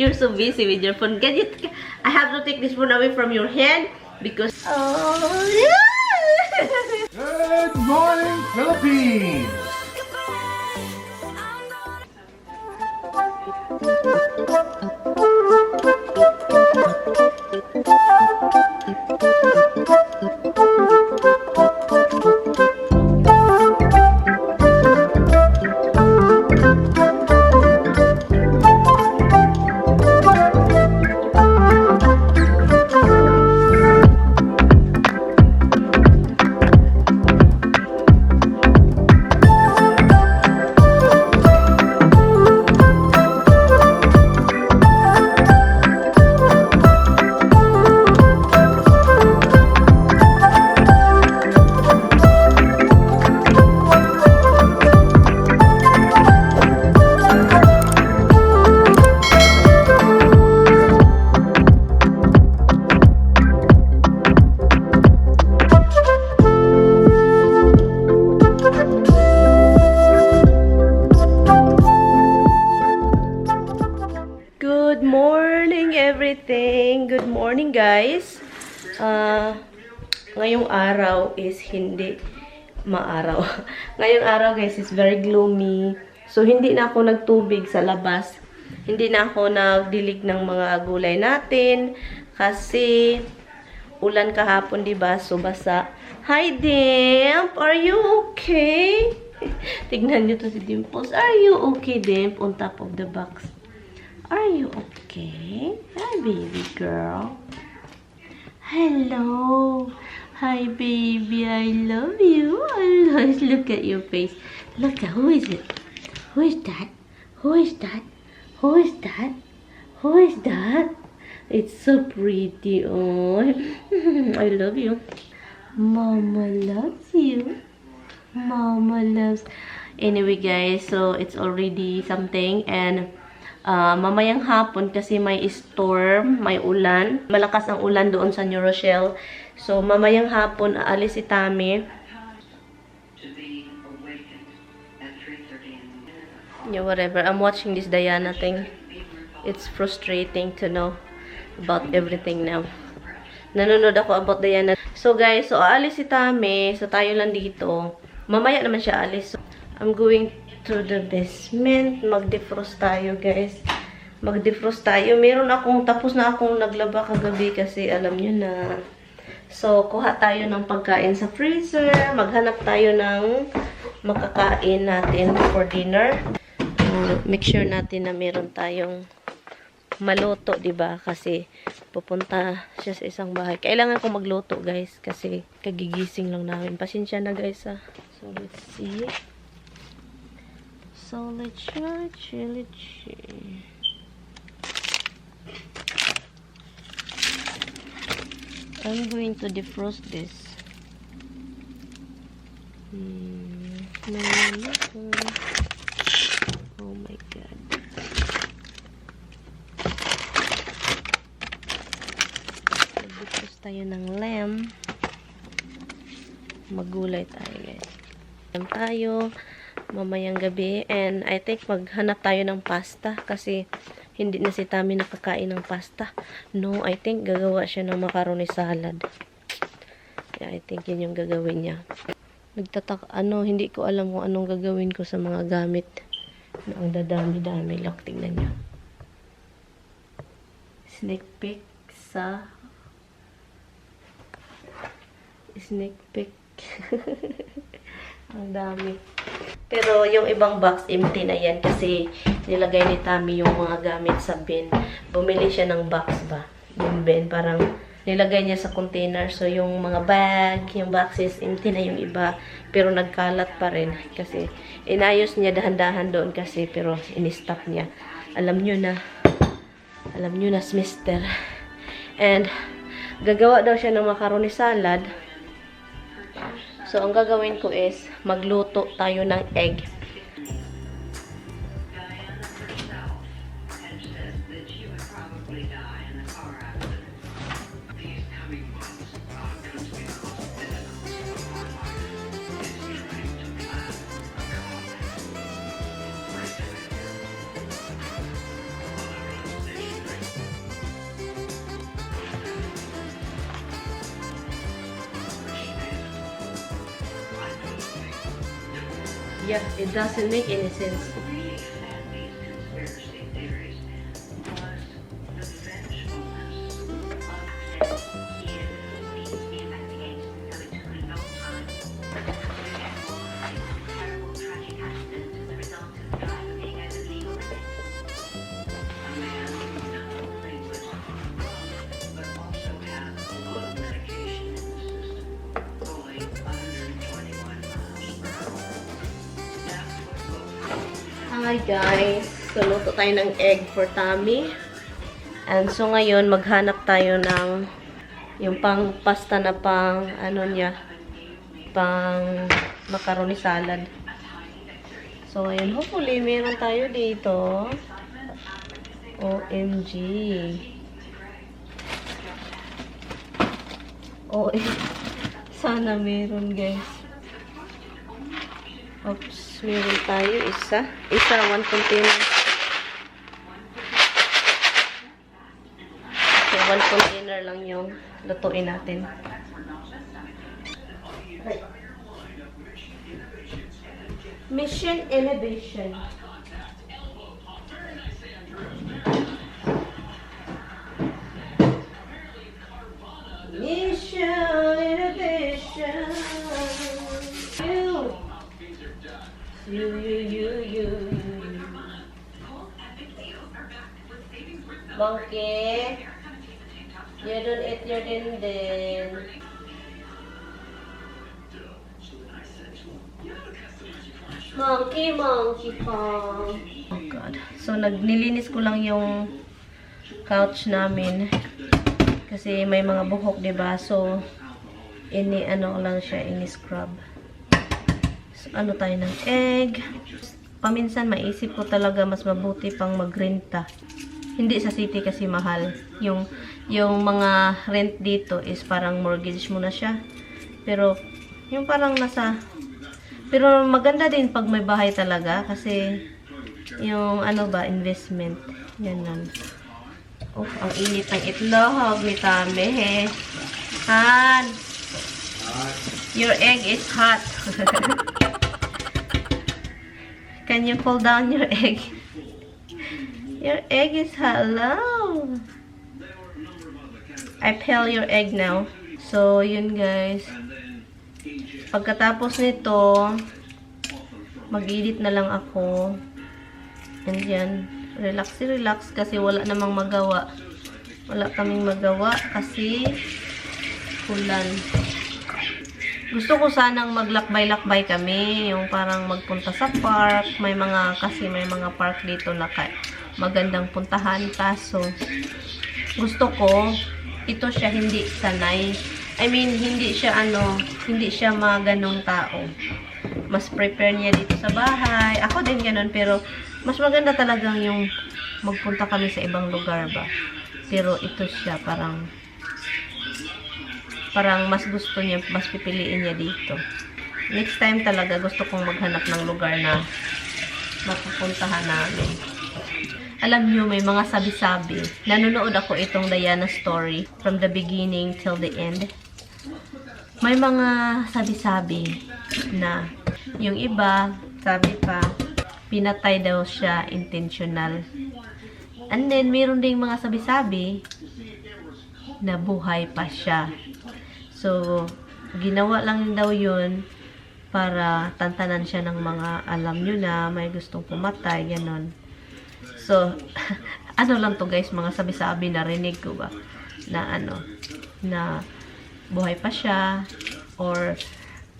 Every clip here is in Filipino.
You're so busy with your phone. I have to take this phone away from your hand because... Oh, yeah! Good morning, Philippines! Good morning, everything. Good morning, guys. Ngayong araw is hindi maaraw. Ngayong araw, guys, is very gloomy. So, hindi na ako nagtubig sa labas. Hindi na ako nagdilig ng mga gulay natin. Kasi, ulan kahapon, diba? So, basa. Hi, Dimp! Are you okay? Tignan nyo to si Dimples. Are you okay, Dimp? On top of the box. Are you okay? Hi, baby girl. Hello. Hi, baby. I love you. Look at your face. Look at, who is it? Who is that? Who is that? Who is that? Who is that? It's so pretty. Oh, I love you. Mama loves you. Mama loves. Anyway, guys, so it's already something and mamayang hapon kasi may storm, may ulan. Malakas ang ulan doon sa New Rochelle. So, mamayang hapon, aalis si Tami. Yeah, whatever. I'm watching this Diana thing. It's frustrating to know about everything now. Nanonood ako about Diana. So, guys, so aalis si Tami. So, tayo lang dito. Mamaya naman siya aalis. So, I'm going to the basement. Mag-defrost tayo, guys. Mag-defrost tayo. Tapos na akong naglaba kagabi kasi alam nyo na. So, kuha tayo ng pagkain sa freezer. Maghanap tayo ng makakain natin for dinner. Make sure natin na meron tayong maluto, diba? Kasi pupunta siya sa isang bahay. Kailangan ko magluto, guys. Kasi kagigising lang namin. Pasensya na, guys, ha. So, let's see. So, let's see. I'm going to defrost this. Oh my god. Defrost tayo ng lamb. Magulay tayo, guys. Lamb tayo mamayang gabi and I think maghanap tayo ng pasta kasi hindi na si Tami nakakain ng pasta. No, I think gagawa siya ng macaroni salad. Yeah, I think yun yung gagawin niya. Hindi ko alam kung anong gagawin ko sa mga gamit na ang dadami-dami. Look, tingnan niyo. Sneak peek. Ang dami. Pero yung ibang box empty na yan kasi nilagay ni Tami yung mga gamit sa bin. Bumili siya ng box ba? Yung bin, parang nilagay niya sa container. So yung mga bag, yung boxes, empty na yung iba. Pero nagkalat pa rin kasi inayos niya dahan-dahan doon kasi pero in-stop niya. Alam nyo na, mister. And gagawa daw siya ng macaroni salad. So, ang gagawin ko is, magluto tayo ng egg. Yeah, it doesn't make any sense. Hi guys! So, luto tayo ng egg for Tommy. And so, ngayon, maghanap tayo ng yung pang pasta na pang, ano niya, pang macaroni salad. So, ngayon, hopefully, meron tayo dito. OMG! Sana meron, guys. Oops, meron tayo isa. Isa, 1 container. So, 1 container lang yung lutuin natin. Mission Innovation. Mission Innovation. You. Monkey, you don't eat your din. Monkey pa. Oh God. So, nilinis ko lang yung couch namin. Kasi may mga buhok, diba? So, ano lang siya, ini-scrub. So, ano tayo ng egg. Paminsan, maisip ko talaga mas mabuti pang magrenta. Hindi sa city kasi mahal. Yung mga rent dito is parang mortgage mo na siya. Pero, yung parang pero maganda din pag may bahay talaga. Kasi, yung investment. Yan lang. Oh, ang init ng itlog ni Tame. Han! Your egg is hot. Can you pull down your egg? Your egg is hello. I peel your egg now. So, yun guys. Pagkatapos nito, mag-edit na lang ako. And yan. Relax kasi wala namang magawa. Wala kaming magawa kasi ulan. Gusto ko sanang maglakbay-lakbay kami, yung parang magpunta sa park, kasi may mga park dito na magandang puntahan, kaso gusto ko, ito siya hindi sanay. I mean, hindi siya maganong tao. Mas prepare niya dito sa bahay. Ako din ganun, pero mas maganda talagang yung magpunta kami sa ibang lugar ba. Pero ito siya, parang mas gusto niya, mas pipiliin niya dito. Next time talaga gusto kong maghanap ng lugar na mapupuntahan namin. Alam niyo, may mga sabi-sabi. Nanonood ako itong Diana story from the beginning till the end. May mga sabi-sabi na yung iba, sabi pa, pinatay daw siya intentional. And then, meron ding mga sabi-sabi na buhay pa siya. So, ginawa lang daw yun para tantanan siya ng mga alam nyo na may gustong pumatay, ganon. So, ano lang to guys, mga sabi-sabi na rinig ko ba? Na buhay pa siya, or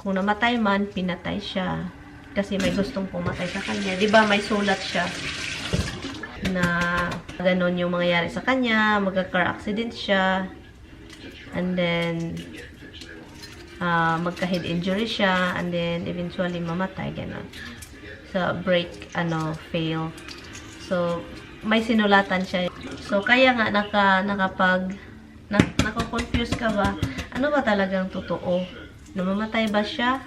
kung namatay man, pinatay siya. Kasi may gustong pumatay sa kanya. Diba may sulat siya na ganon yung mangyayari sa kanya, magka-car accident siya, and then magka-head injury siya, and then eventually mamatay, gano'n. So, fail. So, may sinulatan siya. So, kaya nga nako-confuse ka ba? Ano ba talagang totoo? Namamatay ba siya?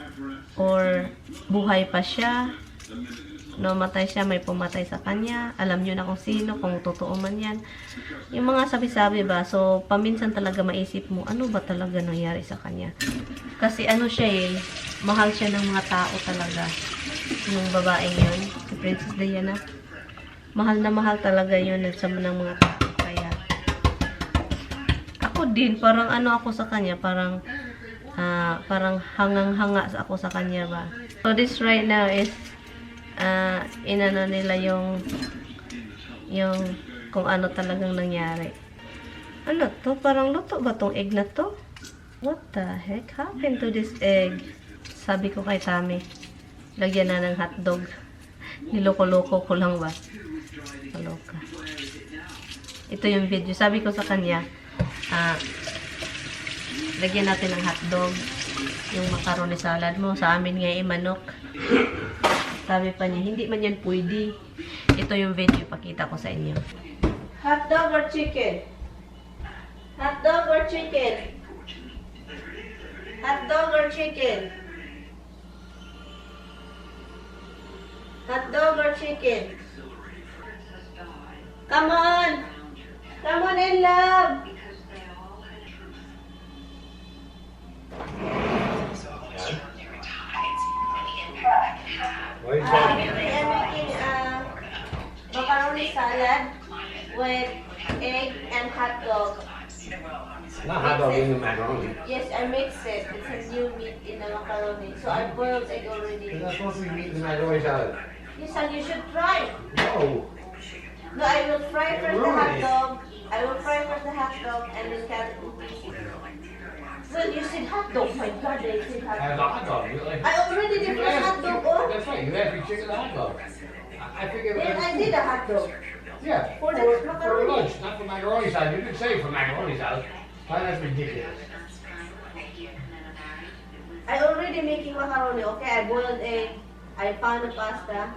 Or buhay pa siya? Namatay siya, may pumatay sa kanya. Alam nyo na kung sino, kung totoo man yan. Yung mga sabi-sabi ba, so paminsan talaga maisip mo, ano ba talaga nangyari sa kanya? Kasi siya mahal siya ng mga tao talaga. Yung babaeng yun, si Princess Diana. Mahal na mahal talaga yun sa ng mga tao. Kaya, ako din, parang ano ako sa kanya, parang hangang-hanga ako sa kanya ba. So this right now is, inano nila yung kung ano talagang nangyari. Ano to? Parang luto ba tong egg na to? What the heck happened to this egg? Sabi ko kay Tami, lagyan na ng hotdog. Niloko-loko ko lang ba? Kaloka. Ito yung video. Sabi ko sa kanya, lagyan natin ng hotdog. Yung macaroni salad mo. Sa amin nga manok. Sabi pa niya, hindi man yan pwede. Ito yung video, pakita ko sa inyo. Hotdog or chicken? Hotdog or chicken? Hotdog or chicken? Hotdog or chicken? Come on! Come on in, love! What are you I'm making macaroni salad with egg and hot dog. Not hot dog in the macaroni. Yes, I mix it. It's a new meat in the macaroni. So I boiled egg already. It's not supposed to be meat in the macaroni salad. Yes, and you should try. No. No, I will fry first the hot dog. I will fry first the hot dog and then cut it in pieces. Well, you said hot dog. My God, I said hot I have a dog. hot dog. I already did the hot dog. Oh. That's right. You asked me chicken and hot dog. I figured. Then I did a hot dog. Yeah. For the For macaroni. lunch, not for macaroni salad. You didn't say for macaroni salad. That's ridiculous. I already making macaroni. Okay, I boiled egg. I found the pasta.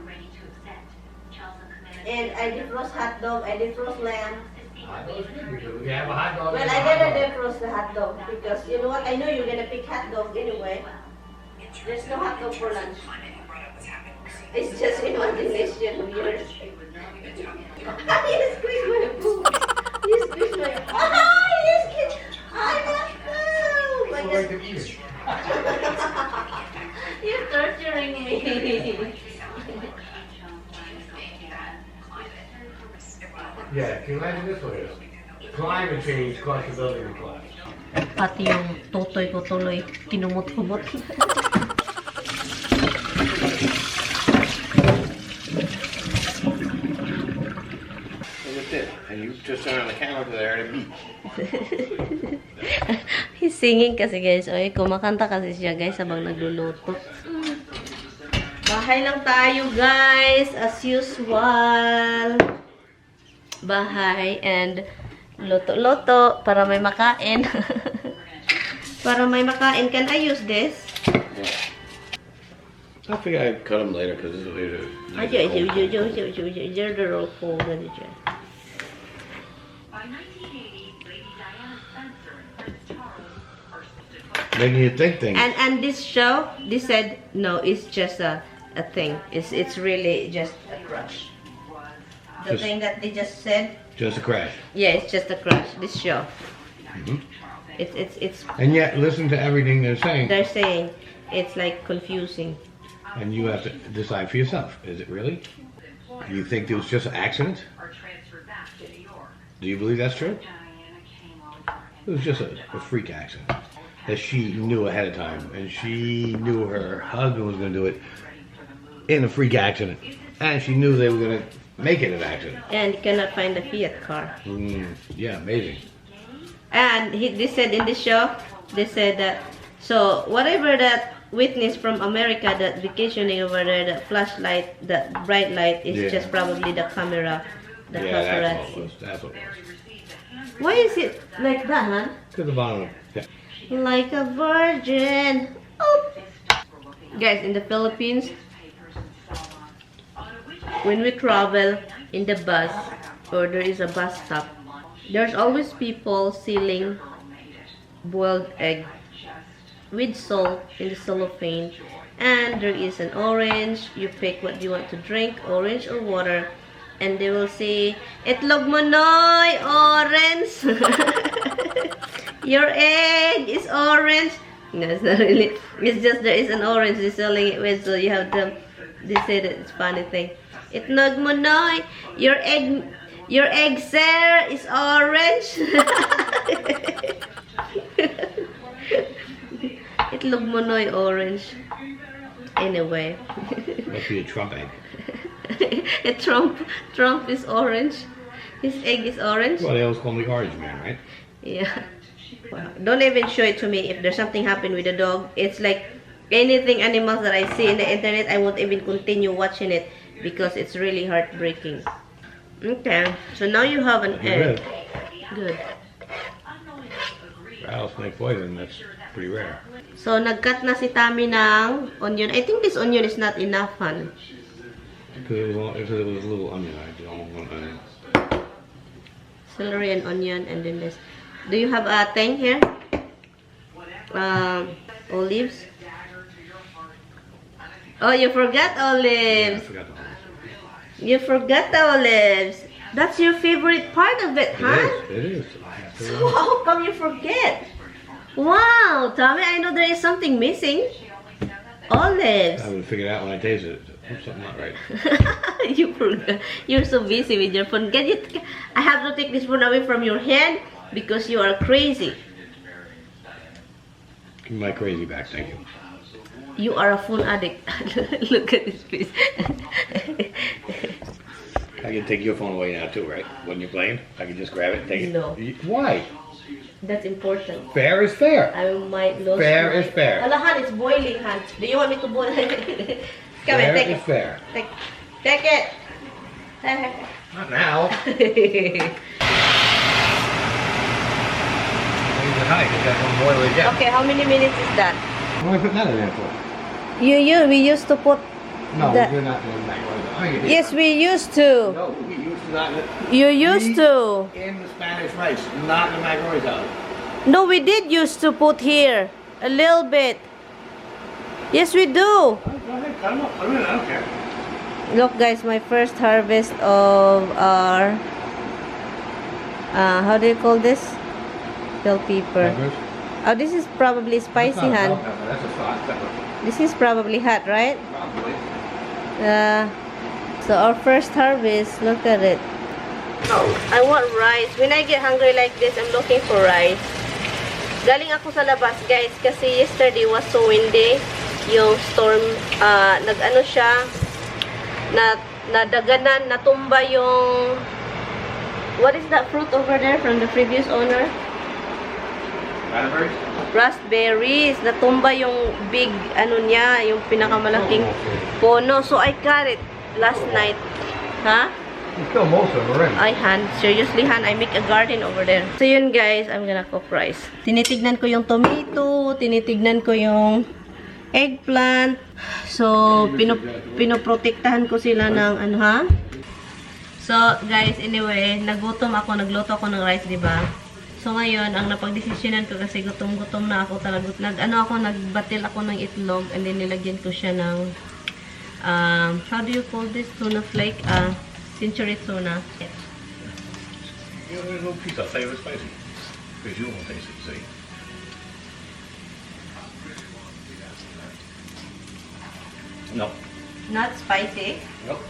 And I defrost hot dog. I defrost lamb. Hot dog is good because we have a hot dog. Well, and a I hot didn't dog. defrost the hot dog because you know what? I know you're gonna pick hot dog anyway. There's no hot dog for lunch. It's just imagination of yours. You squeeze my food. You squeeze my. Ah, you squeeze. I love you. So like to eat it. You're torturing me. Yeah, can you imagine this one? Climate change caused the building to collapse. Pati yung totoy ko tuloy, kinumot-kumot. Look at this. And you just turn on the camera to there and beat. He's singing kasi guys. Oy, kumakanta kasi siya guys habang nagluluto. Bahay lang tayo guys. As usual. Bahay and luto-luto para may makain. Para may makain. Can I use this? I figure I'd cut them later because this is later. They're all cold. Making you think things. And this show, they said no, it's just a thing. It's really just a crush. The Just- thing that they just said, Just a crash. yeah, it's just a crush. This show, Mhm. it's And yet, listen to everything they're saying, they're saying it's like confusing. and you have to decide for yourself. Is it really? Do you think it was just an accident? Do you believe that's true? It was just a freak accident that she knew ahead of time, and she knew her husband was going to do it in a freak accident, and she knew they were going to make it an accident. And you cannot find the Fiat car. Yeah, amazing. And they said in this show, they said that so whatever that witness from America that vacationing over there, the flashlight, the bright light is Yeah. just probably the camera, the Yeah, that's what it paparazzi. was. That's what it was. Why is it like that, huh? To the bottom. Yeah. Like a virgin. Oh. Guys, in the Philippines, when we travel in the bus or there is a bus stop, there's always people selling boiled egg with salt in the cellophane, and there is an orange. You pick what you want to drink, orange or water, and they will say, "Itlog mo noy, orange." Your egg is orange. No, it's not really. It's just there is an orange they're selling it with, so you have to They say that it's funny thing. Itnog mo noy, your egg sir is orange. Itlog mo noy orange. Anyway. Must be a Trump egg. A Trump is orange. His egg is orange. Well, they always call me Orange Man, right? Yeah. Don't even show it to me if there's something happened with the dog. It's like anything animals that I see in the internet, I won't even continue watching it because it's really heartbreaking. Okay, so now you have an egg. Good. Rattlesnake poison, that's pretty rare. So, nag-cut na si Tammy ng onion. I think this onion is not enough, hon. Because it was a little onion, I don't want onion. Celery and onion, and then this. Do you have a thing here? Olives. Oh, you forgot olives. Yeah, I forgot the olives. You forgot the olives. That's your favorite part of it, huh? It is. So how come you forget? Wow, Tommy, I know there is something missing. Olives. I would figure it out when I taste it. Something not right. You forgot. You're so busy with your phone. I have to take this phone away from your hand because you are crazy. Give me my crazy back, thank you. You are a phone addict. Look at his face. I can take your phone away now too, right? When you're playing, I can just grab it and take it. No. Why? That's important. Fair is fair. I might lose. Fair is fair. Alahan, it's boiling, Han. Do you want me to boil? Come Fair on, take is it. fair. Take it. Not now. Okay, how many minutes is that? What am I putting that in there for? We used to put. No, that. we're not doing that. Yes, we used to. No, we used to not. You used to. In the Spanish rice, not in the macaroni salad. No, we did used to put here a little bit. Yes, we do. Go ahead, cut them up. I don't care. Look, guys, my first harvest of our how do you call this? Bell pepper. Peppers? Oh, this is probably spicy, That's not Han. bell pepper, that's a sauce pepper. This is probably hot, right? Probably. So our first harvest, look at it. Oh, I want rice. When I get hungry like this, I'm looking for rice. Galing ako sa labas, guys, kasi yesterday was so windy. Yung storm, nag-ano siya, nadaganan, natumba yung, what is that fruit over there from the previous owner? Raspberries? Raspberries. Natumba yung big, ano niya, yung pinakamalaking puno. So, I cut it last night. Ha? You killed most of them already. I, Han. Seriously, Han. I make a garden over there. So, yun, guys. I'm gonna cook rice. Tinitignan ko yung tomato. Tinitignan ko yung eggplant. So, pinoprotektahan ko sila ng, ano, ha? So, guys, anyway, nagluto ako ng rice, diba? So, ngayon, ang napagdesisyonan ko kasi gutom-gutom na ako talaga. Nagbatil ako ng itlog and then nilagyan ko siya ng, how do you call this? Tuna flake? Century tuna. Yeah, there's a little piece of flavor spicy. Because you won't taste it, see? No. Not spicy. Nope.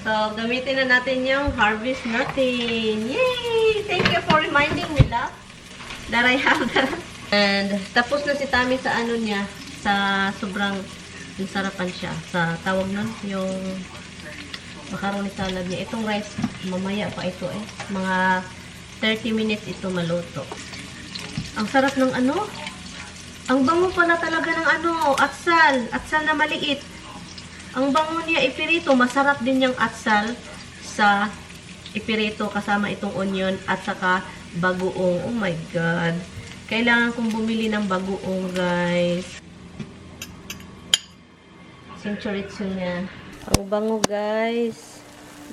So, gamitin na natin yung harvest natin. Yay! Thank you for reminding me, love, that I have that. And, tapos na si Tammy sa ano niya, sa sobrang sarapan siya. Sa tawag nun, yung macaroni salad niya. Itong rice, mamaya pa ito eh. Mga 30 minutes ito maluto. Ang sarap ng ano? Ang bango pala talaga ng ano, atsal. Atsal na maliit. Ang bango niya ipirito, masarap din yung atsal sa ipirito kasama itong onion at saka bagoong. Oh my God. Kailangan kong bumili ng bagoong, guys. Century tuna. Ang bango, guys.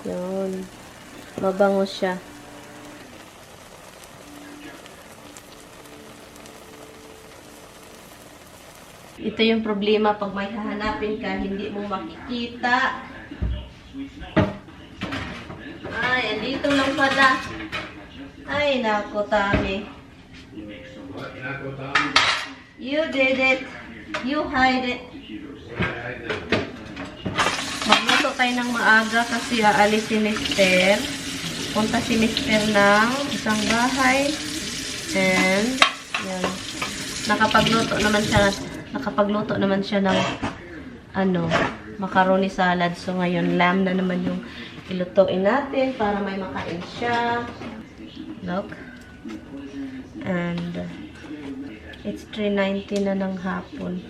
Yun. Mabango siya. Ito yung problema pag may hahanapin ka, hindi mo makikita. Ay, andito lang pala. Ay, nako, Tammy. You did it. You hide it. Magluto tayo ng maaga kasi aalis si Mister. Punta si Mister ng isang bahay. And, yan. Nakapagluto naman siya ng macaroni salad. So, ngayon, lamb na naman yung ilutuin natin para may makain siya. Look. And, it's 3:90 na ng hapon.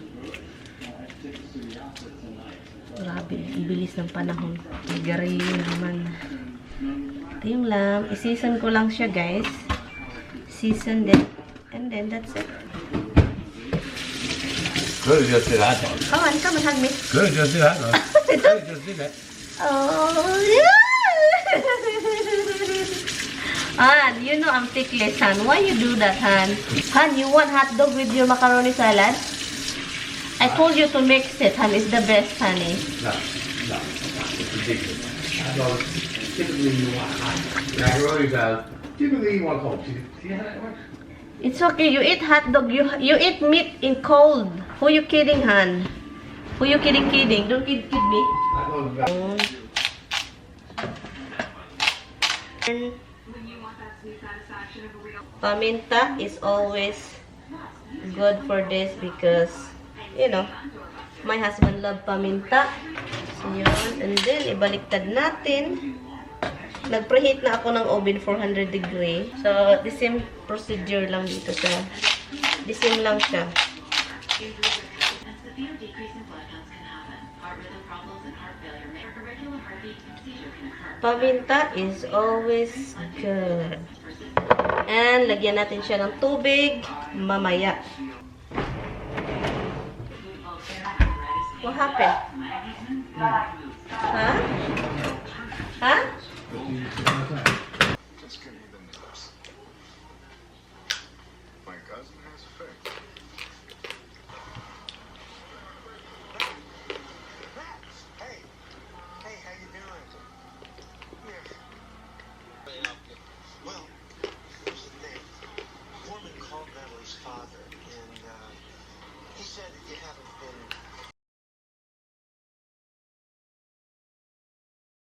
Grabe, ang bilis ng panahon. Garilyo naman. Ito yung lamb. I-season ko lang siya, guys. Season it. And then, that's it. Good, just did hot dog. Come on, hug me. Good, just did hot dog. Good, just did that. Oh, yeah! Han, you know I'm ticklish, Han. Why you do that, Han? Han, you want hot dog with your macaroni salad? I told you to mix it, Han. It's the best, honey. No. It's ridiculous. Hot dog, typically you want hot. Macaroni salad, typically you want cold. See how that works? It's okay. You eat hot dog. You eat meat in cold. Who you kidding, Han? Who you kidding? Don't kid me. Paminta is always good for this because, you know, my husband love paminta. So, yun. And then, ibaliktad natin. Nag-preheat na ako ng oven 400 degree. So, the same procedure lang dito siya. The same lang siya. Paminta is always good. And, lagyan natin siya ng tubig mamaya. What happened? Huh? Huh?